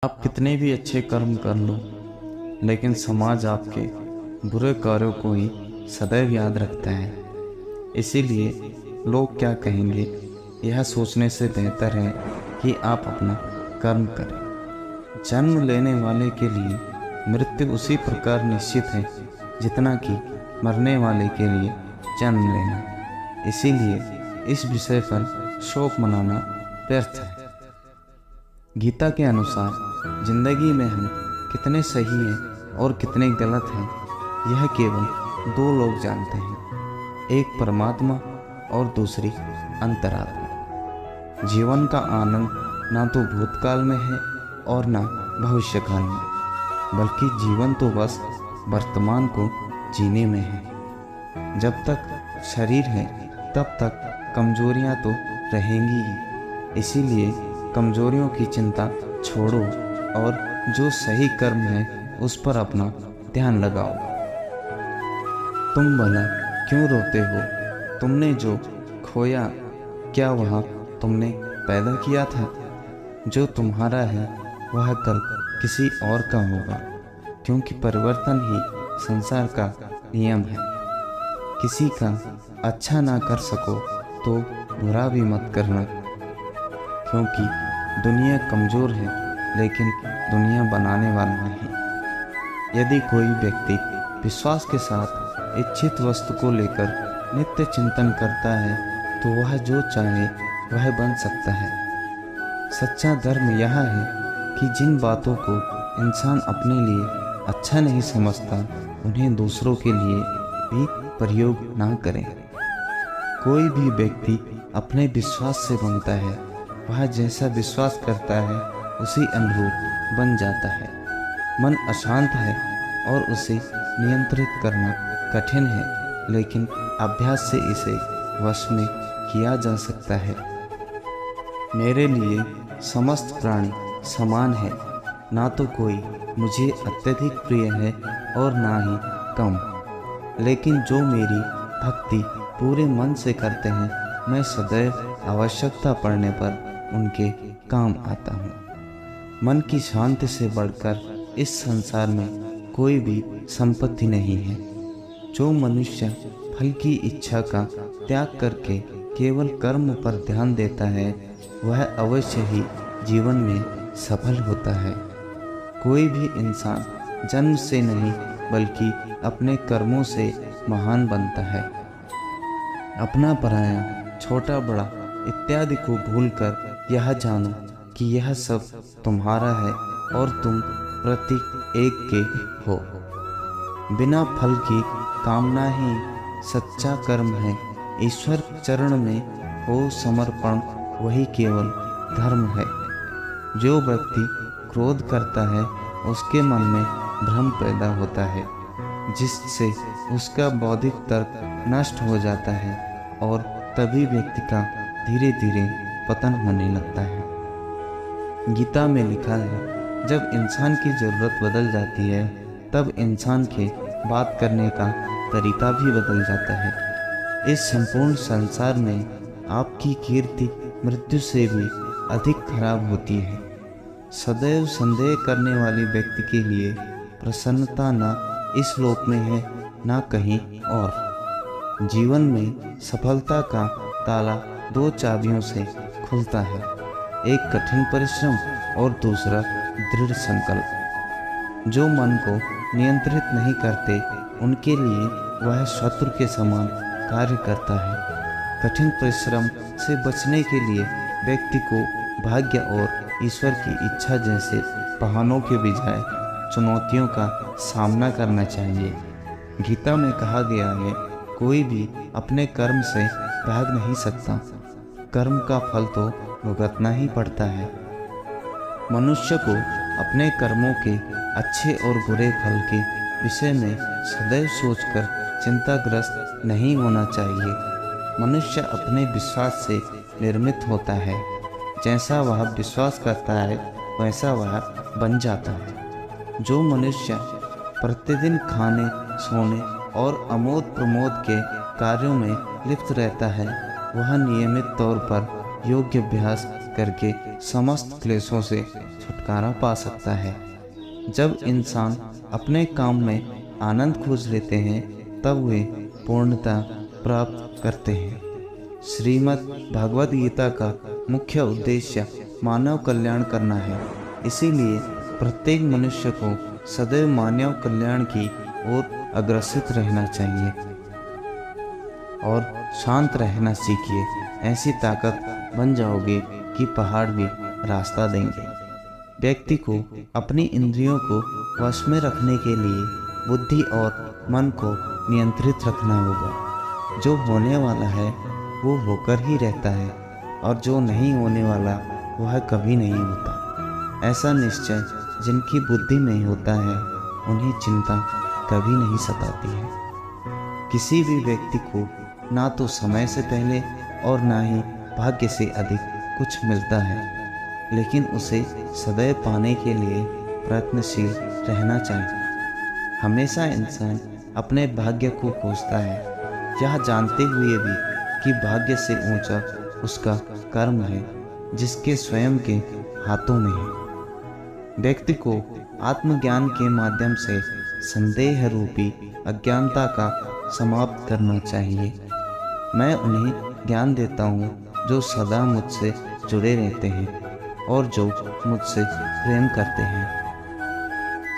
आप कितने भी अच्छे कर्म कर लो, लेकिन समाज आपके बुरे कार्यों को ही सदैव याद रखता है। इसीलिए लोग क्या कहेंगे, यह सोचने से बेहतर है कि आप अपना कर्म करें। जन्म लेने वाले के लिए मृत्यु उसी प्रकार निश्चित है जितना कि मरने वाले के लिए जन्म लेना। इसीलिए इस विषय पर शोक मनाना व्यर्थ है। गीता के अनुसार जिंदगी में हम कितने सही हैं और कितने गलत हैं, यह केवल दो लोग जानते हैं, एक परमात्मा और दूसरी अंतरात्मा। जीवन का आनंद ना तो भूतकाल में है और ना भविष्यकाल में, बल्कि जीवन तो बस वर्तमान को जीने में है। जब तक शरीर है तब तक कमजोरियां तो रहेंगी ही। इसीलिए कमजोरियों की चिंता छोड़ो और जो सही कर्म है उस पर अपना ध्यान लगाओ। तुम भला क्यों रोते हो? तुमने जो खोया, क्या वह तुमने पैदा किया था? जो तुम्हारा है वह कल किसी और का होगा, क्योंकि परिवर्तन ही संसार का नियम है। किसी का अच्छा ना कर सको तो बुरा भी मत करना, क्योंकि दुनिया कमज़ोर है लेकिन दुनिया बनाने वाला नहीं। यदि कोई व्यक्ति विश्वास के साथ इच्छित वस्तु को लेकर नित्य चिंतन करता है तो वह जो चाहे वह बन सकता है। सच्चा धर्म यह है कि जिन बातों को इंसान अपने लिए अच्छा नहीं समझता उन्हें दूसरों के लिए भी प्रयोग ना करें। कोई भी व्यक्ति अपने विश्वास से बनता है, वह जैसा विश्वास करता है उसी अनुरूप बन जाता है। मन अशांत है और उसे नियंत्रित करना कठिन है, लेकिन अभ्यास से इसे वश में किया जा सकता है। मेरे लिए समस्त प्राणी समान है, ना तो कोई मुझे अत्यधिक प्रिय है और ना ही कम। लेकिन जो मेरी भक्ति पूरे मन से करते हैं, मैं सदैव आवश्यकता पड़ने पर उनके काम आता हूँ। मन की शांति से बढ़कर इस संसार में कोई भी संपत्ति नहीं है। जो मनुष्य फल की इच्छा का त्याग करके केवल कर्म पर ध्यान देता है, वह अवश्य ही जीवन में सफल होता है। कोई भी इंसान जन्म से नहीं बल्कि अपने कर्मों से महान बनता है। अपना पराया, छोटा बड़ा इत्यादि को भूलकर यह जानो कि यह सब तुम्हारा है और तुम प्रत्येक एक के हो। बिना फल की कामना ही सच्चा कर्म है। ईश्वर चरण में हो समर्पण, वही केवल धर्म है। जो व्यक्ति क्रोध करता है उसके मन में भ्रम पैदा होता है, जिससे उसका बौद्धिक तर्क नष्ट हो जाता है और तभी व्यक्ति का धीरे धीरे पतन होने लगता है। गीता में लिखा है, जब इंसान की ज़रूरत बदल जाती है तब इंसान के बात करने का तरीका भी बदल जाता है। इस संपूर्ण संसार में आपकी कीर्ति मृत्यु से भी अधिक खराब होती है। सदैव संदेह करने वाले व्यक्ति के लिए प्रसन्नता न इस लोक में है न कहीं और। जीवन में सफलता का ताला दो चाबियों से खुलता है, एक कठिन परिश्रम और दूसरा दृढ़ संकल्प। जो मन को नियंत्रित नहीं करते उनके लिए वह शत्रु के समान कार्य करता है। कठिन परिश्रम से बचने के लिए व्यक्ति को भाग्य और ईश्वर की इच्छा जैसे बहानों के बजाय चुनौतियों का सामना करना चाहिए। गीता में कहा गया है, कोई भी अपने कर्म से भाग नहीं सकता, कर्म का फल तो भुगतना ही पड़ता है। मनुष्य को अपने कर्मों के अच्छे और बुरे फल के विषय में सदैव सोचकर चिंताग्रस्त नहीं होना चाहिए। मनुष्य अपने विश्वास से निर्मित होता है। जैसा वह विश्वास करता है वैसा वह बन जाता है। जो मनुष्य प्रतिदिन खाने, सोने और आमोद प्रमोद के कार्यों में लिप्त रहता है, वह नियमित तौर पर योग्य अभ्यास करके समस्त क्लेशों से छुटकारा छुटकारा पा सकता है। जब इंसान अपने काम में आनंद खोज लेते हैं तब वे पूर्णता प्राप्त करते हैं। श्रीमद् भगवद गीता का मुख्य उद्देश्य मानव कल्याण करना है, इसीलिए प्रत्येक मनुष्य को सदैव मानव कल्याण की ओर अग्रसित रहना चाहिए और शांत रहना सीखिए। ऐसी ताकत बन जाओगे कि पहाड़ भी रास्ता देंगे। व्यक्ति को अपनी इंद्रियों को वश में रखने के लिए बुद्धि और मन को नियंत्रित रखना होगा। जो होने वाला है वो होकर ही रहता है और जो नहीं होने वाला वह कभी नहीं होता। ऐसा निश्चय जिनकी बुद्धि में होता है उन्हें चिंता कभी नहीं सताती है। किसी भी व्यक्ति को ना तो समय से पहले और ना ही भाग्य से अधिक कुछ मिलता है, लेकिन उसे सदैव पाने के लिए प्रयत्नशील रहना चाहिए। हमेशा इंसान अपने भाग्य को खोजता है, यह जानते हुए भी कि भाग्य से ऊंचा उसका कर्म है जिसके स्वयं के हाथों में है। व्यक्ति को आत्मज्ञान के माध्यम से संदेह रूपी अज्ञानता का समाप्त करना चाहिए। मैं उन्हें ज्ञान देता हूँ जो सदा मुझसे जुड़े रहते हैं और जो मुझसे प्रेम करते हैं।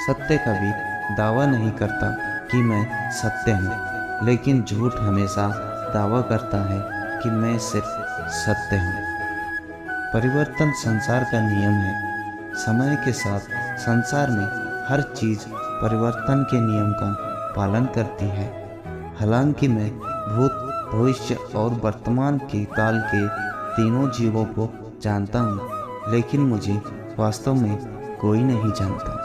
सत्य कभी दावा नहीं करता कि मैं सत्य हूँ, लेकिन झूठ हमेशा दावा करता है कि मैं सिर्फ सत्य हूँ। परिवर्तन संसार का नियम है। समय के साथ संसार में हर चीज़ परिवर्तन के नियम का पालन करती है। हालांकि मैं भूत, भविष्य और वर्तमान के काल के तीनों जीवों को जानता हूँ, लेकिन मुझे वास्तव में कोई नहीं जानता।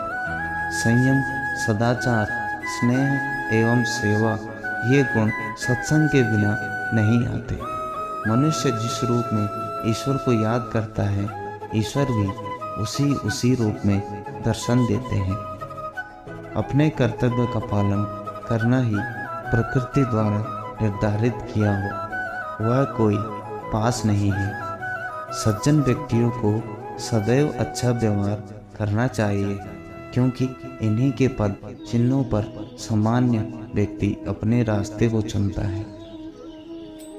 संयम, सदाचार, स्नेह एवं सेवा ये गुण सत्संग के बिना नहीं आते। मनुष्य जिस रूप में ईश्वर को याद करता है, ईश्वर भी उसी रूप में दर्शन देते हैं। अपने कर्तव्य का पालन करना ही प्रकृति द्वारा निर्धारित किया हो, वह कोई पास नहीं है। सज्जन व्यक्तियों को सदैव अच्छा व्यवहार करना चाहिए, क्योंकि इन्हीं के पद चिन्हों पर सामान्य व्यक्ति अपने रास्ते को चुनता है।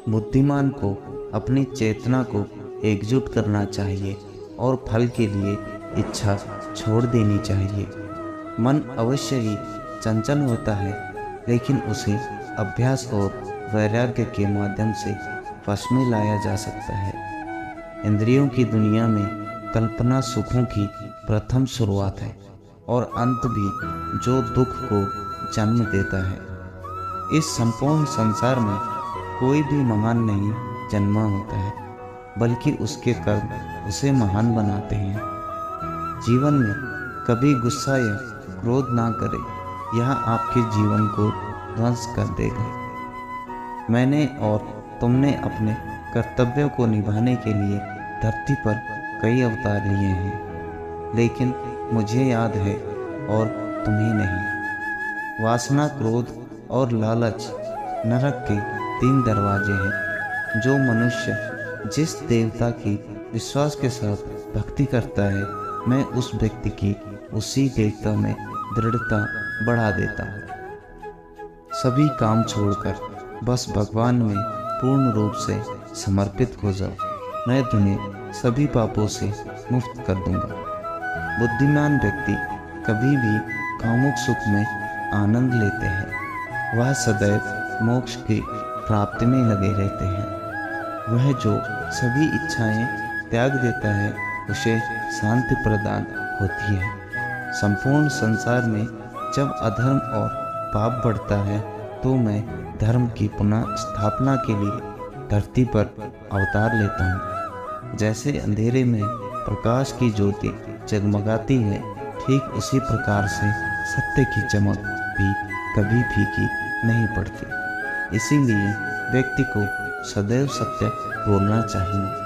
बुद्धिमान को अपनी चेतना को एकजुट करना चाहिए और फल के लिए इच्छा छोड़ देनी चाहिए। मन अवश्य ही चंचल होता है, लेकिन उसे अभ्यास और वैराग्य के माध्यम से वश में लाया जा सकता है। इंद्रियों की दुनिया में कल्पना सुखों की प्रथम शुरुआत है और अंत भी जो दुख को जन्म देता है। इस संपूर्ण संसार में कोई भी महान नहीं जन्मा होता है, बल्कि उसके कर्म उसे महान बनाते हैं। जीवन में कभी गुस्सा या क्रोध ना करें, यह आपके जीवन को ध्वंस कर देगा। मैंने और तुमने अपने कर्तव्यों को निभाने के लिए धरती पर कई अवतार लिए हैं, लेकिन मुझे याद है और तुम्हें नहीं। वासना, क्रोध और लालच नरक के 3 दरवाजे हैं। जो मनुष्य जिस देवता की विश्वास के साथ भक्ति करता है, मैं उस व्यक्ति की उसी देवता में दृढ़ता बढ़ा देता हूँ। सभी काम छोड़कर बस भगवान में पूर्ण रूप से समर्पित हो जाओ, मैं तुम्हें सभी पापों से मुक्त कर दूंगा। बुद्धिमान व्यक्ति कभी भी कामुक सुख में आनंद लेते हैं, वह सदैव मोक्ष की प्राप्ति में लगे रहते हैं। वह जो सभी इच्छाएं त्याग देता है, उसे शांति प्रदान होती है। संपूर्ण संसार में जब अधर्म और पाप बढ़ता है, तो मैं धर्म की पुनः स्थापना के लिए धरती पर अवतार लेता हूँ। जैसे अंधेरे में प्रकाश की ज्योति जगमगाती है, ठीक उसी प्रकार से सत्य की चमक भी कभी फीकी नहीं पड़ती। इसीलिए व्यक्ति को सदैव सत्य बोलना चाहिए।